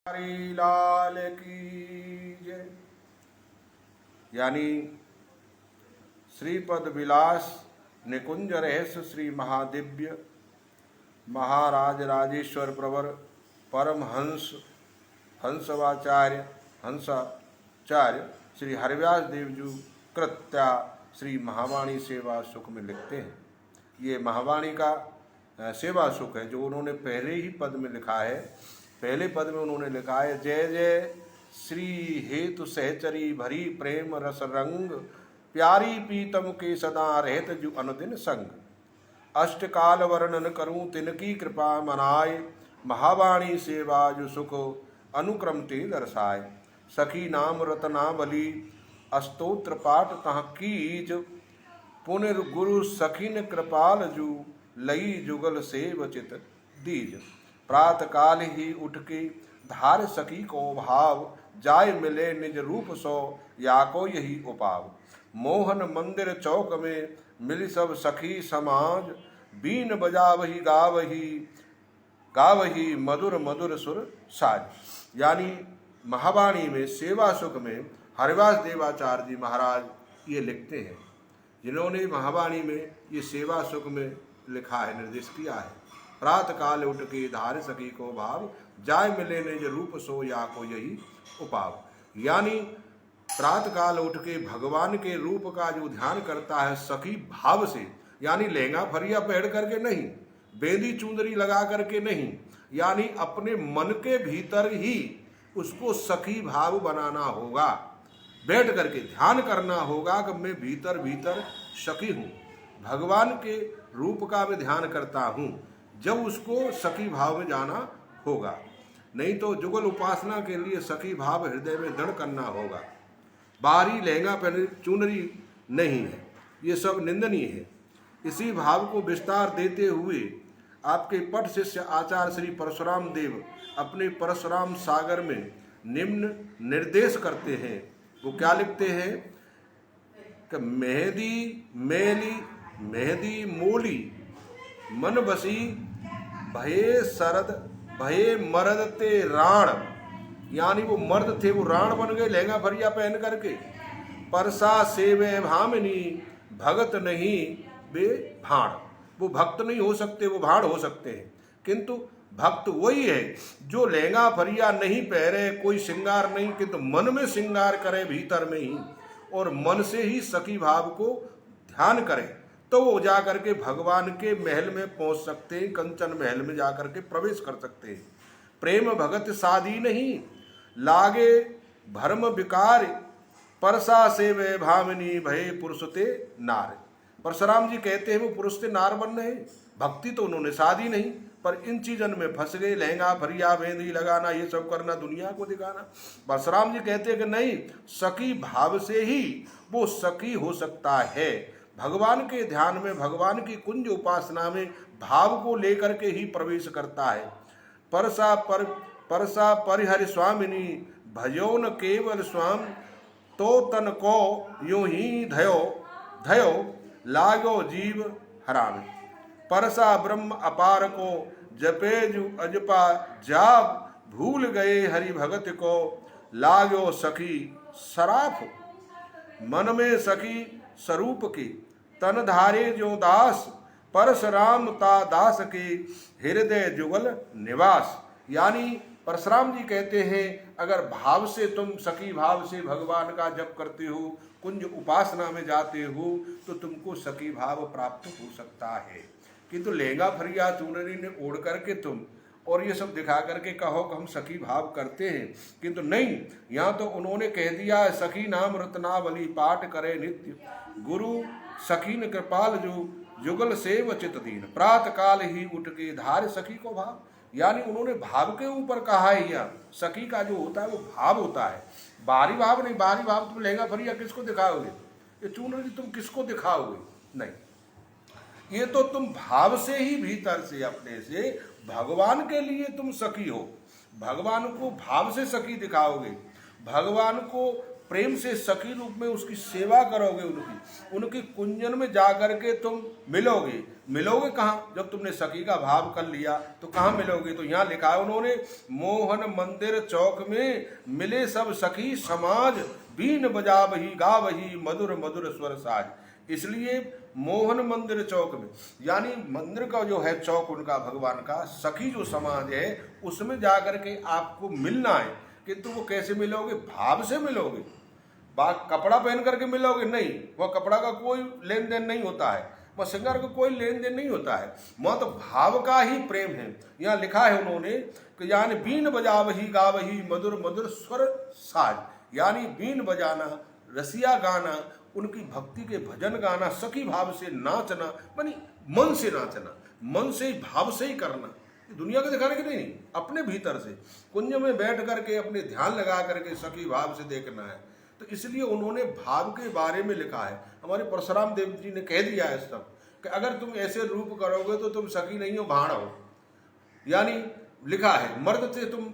हरि लाल की जय। यानी श्रीपद विलास निकुंज रहस्य श्री महादिव्य महाराज राजेश्वर प्रवर परमहंस हंसवाचार्य हंसाचार्य श्री हरिव्यास देवजू कृत्या श्री महावाणी सेवा सुख में लिखते हैं। ये महावाणी का सेवा सुख है जो उन्होंने पहले ही पद में लिखा है। पहले पद में उन्होंने लिखा है, जय जय श्री हेतु सहचरी भरी प्रेम रस रंग, प्यारी पीतम के सदा रहत जो अनुदिन संग। अष्टकाल वर्णन करूं तिनकी कृपा मनाए, महावाणी सेवा जो सुख अनुक्रम ते दर्शाए। सखी नाम रतनावली अस्तोत्र पाठ तह कीज, पुनर्गुरु सखिन कृपाल जू लई जुगल सेवचित दीज। प्रात काल ही उठ के धार सखी को भाव, जाय मिले निज रूप सो या को यही उपाव। मोहन मंदिर चौक में मिली सब सखी समाज, बीन बजावही गावही मधुर मधुर सुर साज। यानी महावाणी में सेवा सुख में हरिवास देवाचार्य जी महाराज ये लिखते हैं, जिन्होंने महावाणी में ये सेवा सुख में लिखा है, निर्देश किया है। प्रात काल उठ के धार सखी को भाव, जाय मिले निज रूप सो या को यही उपाव। यानी प्रात काल उठ के भगवान के रूप का जो ध्यान करता है सखी भाव से, यानी लहंगा फरिया पहन करके नहीं, बेंदी चुंदरी लगा करके नहीं, यानी अपने मन के भीतर ही उसको सखी भाव बनाना होगा। बैठ करके ध्यान करना होगा कि मैं भीतर भीतर सखी हूँ, भगवान के रूप का मैं ध्यान करता हूँ, जब उसको सखी भाव में जाना होगा। नहीं तो जुगल उपासना के लिए सखी भाव हृदय में दृढ़ करना होगा। बाहरी लहंगा पहने चुनरी नहीं है, ये सब निंदनीय है। इसी भाव को विस्तार देते हुए आपके पट शिष्य आचार्य श्री परशुराम देव अपने परशुराम सागर में निम्न निर्देश करते हैं। वो क्या लिखते हैं कि मेहदी मेली मेहदी मोली मन बसी भये सरद भये मर्द ते राण। यानी वो मर्द थे, वो राण बन गए लहंगा फरिया पहन करके। परसा सेवे भामिनी भगत नहीं बे भाण। वो भक्त नहीं हो सकते, वो भाण हो सकते हैं, किंतु भक्त वही है जो लहंगा फरिया नहीं पहरे, कोई श्रृंगार नहीं, किंतु मन में श्रृंगार करे भीतर में ही, और मन से ही सखी भाव को ध्यान करे, तो वो जा करके भगवान के महल में पहुंच सकते हैं, कंचन महल में जा करके प्रवेश कर सकते हैं। प्रेम भगत साधी नहीं लागे भरम विकार, परसा से वे भामिनी भय पुरुष ते नार। परशुराम जी कहते हैं वो पुरुष ते नार बन रहे, भक्ति तो उन्होंने साधी नहीं, पर इन चीजन में फंस गए, लहंगा फरिया बेंदी लगाना, ये सब करना, दुनिया को दिखाना। परशुराम जी कहते हैं कि नहीं, सखी भाव से ही वो सखी हो सकता है। भगवान के ध्यान में, भगवान की कुंज उपासना में भाव को लेकर के ही प्रवेश करता है। परसा परिहरि स्वामिनी भजो न केवल स्वाम, तो तन को यूं ही धयो लागो जीव हराम। परसा ब्रह्म अपार को जपेजु अजपा जाप, भूल गए हरि भगत को लागो सखी सराफ। मन में सखी स्वरूप की तन धारे जो दास, परशुराम ता दास के हृदय जुगल निवास। यानी परशुराम जी कहते हैं अगर भाव से तुम सखी भाव से भगवान का जप करते हो, कुंज उपासना में जाते हो, तो तुमको सखी भाव प्राप्त हो सकता है। किंतु लहंगा फरिया चुनरी ने ओढ़ करके तुम और ये सब दिखा करके कहो कि हम सखी भाव करते हैं, किंतु नहीं, यहाँ तो उन्होंने कह दिया सखी नाम रत्नावली पाठ करे नित्य, गुरु सखीन कृपाल जो जुगल सेव चित दीन। प्रात काल ही उठ के धार सखी को भाव। यानी उन्होंने भाव के ऊपर कहा है, यहाँ सखी का जो होता है वो भाव होता है, बाहरी भाव नहीं। बाहरी भाव तुम लहंगा फरिया किसको दिखाओगे, ये चुनरी तुम किसको दिखाओगे, नहीं, ये तो तुम भाव से ही भीतर से अपने से भगवान के लिए तुम सखी हो। भगवान को भाव से सखी दिखाओगे, भगवान को प्रेम से सखी रूप में उसकी सेवा करोगे, उनकी कुंजन में जाकर के तुम मिलोगे। मिलोगे कहाँ? जब तुमने सखी का भाव कर लिया तो कहाँ मिलोगे? तो यहाँ लिखा है उन्होंने, मोहन मंदिर चौक में मिले सब सखी समाज, बीन बजावही गावही मधुर मधुर स्वर साज। इसलिए मोहन मंदिर चौक में, यानी मंदिर का जो है चौक उनका भगवान का, सखी जो समाज है उसमें जाकर के आपको मिलना है। किंतु वो कैसे मिलोगे? भाव से मिलोगे। कपड़ा पहन करके मिलोगे नहीं, वह कपड़ा का कोई लेन देन नहीं होता है, वह श्रृंगार का कोई लेन देन नहीं होता है, वह तो भाव का ही प्रेम है। यहाँ लिखा है उन्होंने कि यानी बीन बजावही गावही मधुर मधुर स्वर साज, यानी बीन बजाना, रसिया गाना, उनकी भक्ति के भजन गाना, सखी भाव से नाचना, मानी मन से नाचना, मन से ही भाव से ही करना, दुनिया को दिखाने के नहीं, अपने भीतर से कुंज में बैठ करके अपने ध्यान लगा करके सखी भाव से देखना है। तो इसलिए उन्होंने भाव के बारे में लिखा है। हमारे परशुराम देव जी ने कह दिया है सब कि अगर तुम ऐसे रूप करोगे तो तुम सखी नहीं हो, भाण हो। यानी लिखा है मर्द से तुम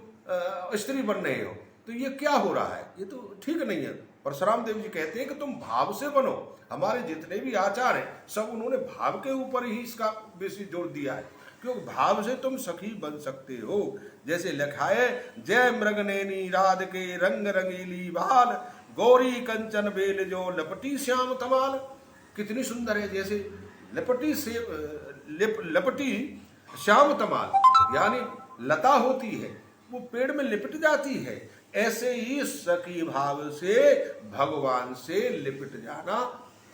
स्त्री बन रहे हो, तो ये क्या हो रहा है? ये तो ठीक नहीं है। परशुराम देव जी कहते हैं कि तुम भाव से बनो। हमारे जितने भी आचार हैं सब उन्होंने भाव के ऊपर ही इसका बेसिस जोर दिया है, क्योंकि भाव से तुम सखी बन सकते हो। जैसे लिखा है, जय मृगनैनी राध के रंग रंगीली बाल, गौरी कंचन बेल जो लपटी श्याम तमाल। कितनी सुंदर है, जैसे लपटी से लपटी श्याम तमाल, यानी लता होती है वो पेड़ में लिपट जाती है, ऐसे ही सखी भाव से भगवान से लिपट जाना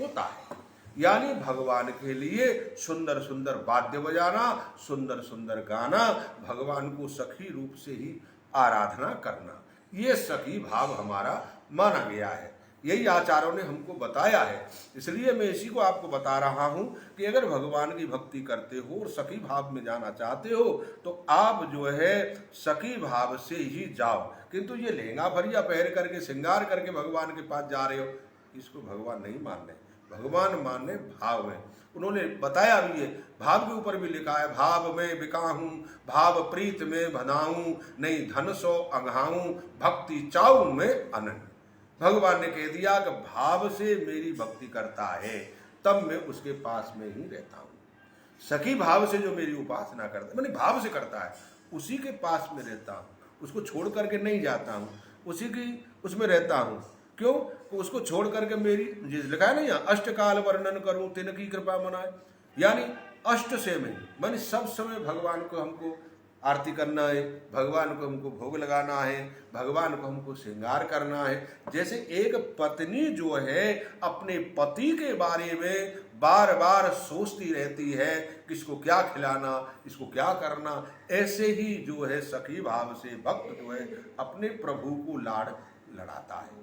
होता है। यानी भगवान के लिए सुंदर सुंदर वाद्य बजाना, सुंदर सुंदर गाना, भगवान को सखी रूप से ही आराधना करना, ये सखी भाव हमारा माना गया है। यही आचार्यों ने हमको बताया है। इसलिए मैं इसी को आपको बता रहा हूं कि अगर भगवान की भक्ति करते हो और सखी भाव में जाना चाहते हो तो आप जो है सखी भाव से ही जाओ। किंतु ये लहंगा भरिया पहन करके श्रृंगार करके भगवान के पास जा रहे हो, इसको भगवान नहीं मान रहे। भगवान मानने भाव में। उन्होंने बताया भी है, भाव के ऊपर भी लिखा है, भाव में बिकाहूं भाव प्रीत में भनाऊं, नहीं धन सो अंघाऊं भक्ति चाऊ में अनन्य। भगवान ने कह दिया कि भाव से मेरी भक्ति करता है तब मैं उसके पास में ही रहता हूँ। सखी भाव से जो मेरी उपासना करता है, मैंने भाव से करता है, उसी के पास में रहता हूँ, उसको छोड़ करके नहीं जाता हूँ, उसी की उसमें रहता हूँ। क्यों? उसको छोड़ करके मेरी, लिखा है ना यहाँ, अष्टकाल वर्णन करूं तिनकी कृपा मनाए, यानी अष्ट से में मानी सब समय भगवान को हमको आरती करना है, भगवान को हमको भोग लगाना है, भगवान को हमको श्रृंगार करना है। जैसे एक पत्नी जो है अपने पति के बारे में बार बार सोचती रहती है किसको क्या खिलाना, इसको क्या करना, ऐसे ही जो है सखी भाव से भक्त जो है अपने प्रभु को लाड़ लड़ाता है,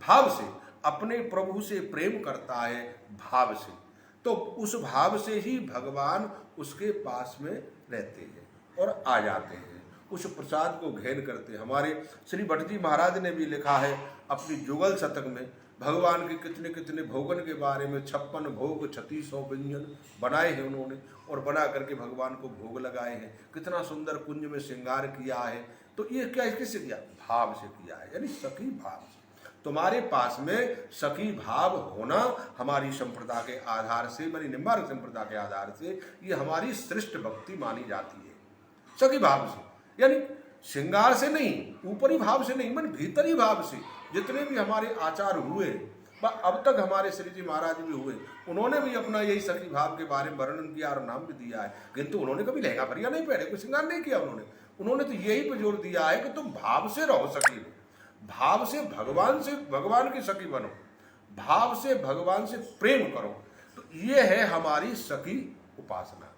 भाव से अपने प्रभु से प्रेम करता है, भाव से। तो उस भाव से ही भगवान उसके पास में रहते हैं और आ जाते हैं, उस प्रसाद को घेन करते हैं। हमारे श्री भट्ट जी महाराज ने भी लिखा है अपनी जुगल शतक में, भगवान के कितने कितने भोगन के बारे में, 56 भोग 3600 व्यंजन बनाए हैं उन्होंने और बना करके भगवान को भोग लगाए हैं। कितना सुंदर कुंज में श्रृंगार किया है। तो ये क्या किससे किया? भाव से किया है, यानी सखी भाव से। तुम्हारे पास में सखी भाव होना हमारी संप्रदाय के आधार से, मानी निम्बार्क संप्रदाय के आधार से, ये हमारी श्रेष्ठ भक्ति मानी जाती है। सखी भाव से, यानी श्रृंगार से नहीं, ऊपरी भाव से नहीं, मन भीतरी भाव से। जितने भी हमारे आचार हुए, अब तक हमारे श्री जी महाराज भी हुए, उन्होंने भी अपना यही सखी भाव के बारे में वर्णन किया और नाम भी दिया है। किंतु उन्होंने कभी लहंगा भरिया नहीं पहने, कोई श्रृंगार नहीं किया उन्होंने तो यही पे जोर दिया है कि तुम भाव से रहो सखी में, भाव से भगवान की सखी बनो, भाव से भगवान से प्रेम करो। तो ये है हमारी सखी उपासना।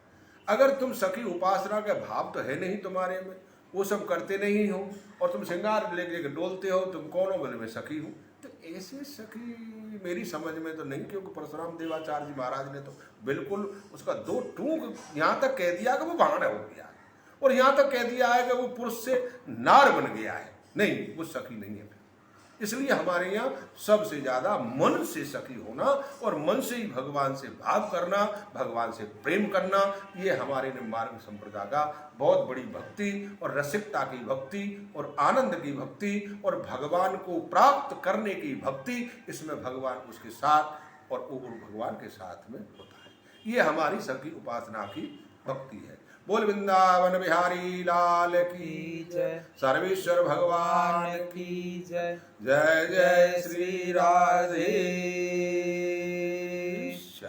अगर तुम सखी उपासना का भाव तो है नहीं तुम्हारे में, वो सब करते नहीं हो और तुम श्रृंगार लेके डोलते हो, तुम कौन हो? बोले मैं सखी हूँ। तो ऐसे सखी मेरी समझ में तो नहीं, क्योंकि परशुराम देवाचार्य जी महाराज ने तो बिल्कुल उसका दो टूक यहाँ तक कह दिया कि वो बाण हो गया है, और यहाँ तक कह दिया है कि वो पुरुष से नार बन गया है। नहीं, वो सखी नहीं है। इसलिए हमारे यहाँ सबसे ज़्यादा मन से सखी होना और मन से ही भगवान से भाव करना, भगवान से प्रेम करना, ये हमारे मार्ग संप्रदाय का बहुत बड़ी भक्ति और रसिकता की भक्ति और आनंद की भक्ति और भगवान को प्राप्त करने की भक्ति, इसमें भगवान उसके साथ और वो भगवान के साथ में होता है। ये हमारी सबकी उपासना की भक्ति है। बोल वृंदावन बिहारी लाल की जय, सर्वेश्वर भगवान की जय। जय जय श्री राधे।